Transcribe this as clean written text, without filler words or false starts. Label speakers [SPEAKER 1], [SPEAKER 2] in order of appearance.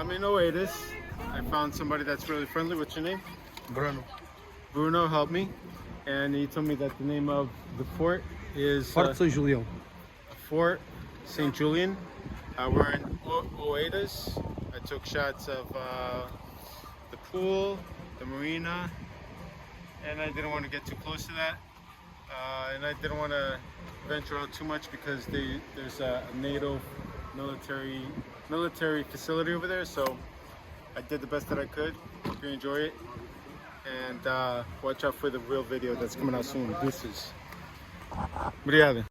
[SPEAKER 1] I'm in Oeiras. I found somebody that's really friendly. What's your name?
[SPEAKER 2] Bruno.
[SPEAKER 1] Bruno helped me, and he told me that the name of the fort is
[SPEAKER 2] Forte Julião.
[SPEAKER 1] Fort St. Julian. We're in Oeiras. I took shots of the pool, the marina, and I didn't want to get too close to that. And I didn't want to venture out too much because there's a NATO military facility over there. So I did the best that I could. Hope you enjoy it. And watch out for the real video that's coming out soon. Deuces. Obrigado.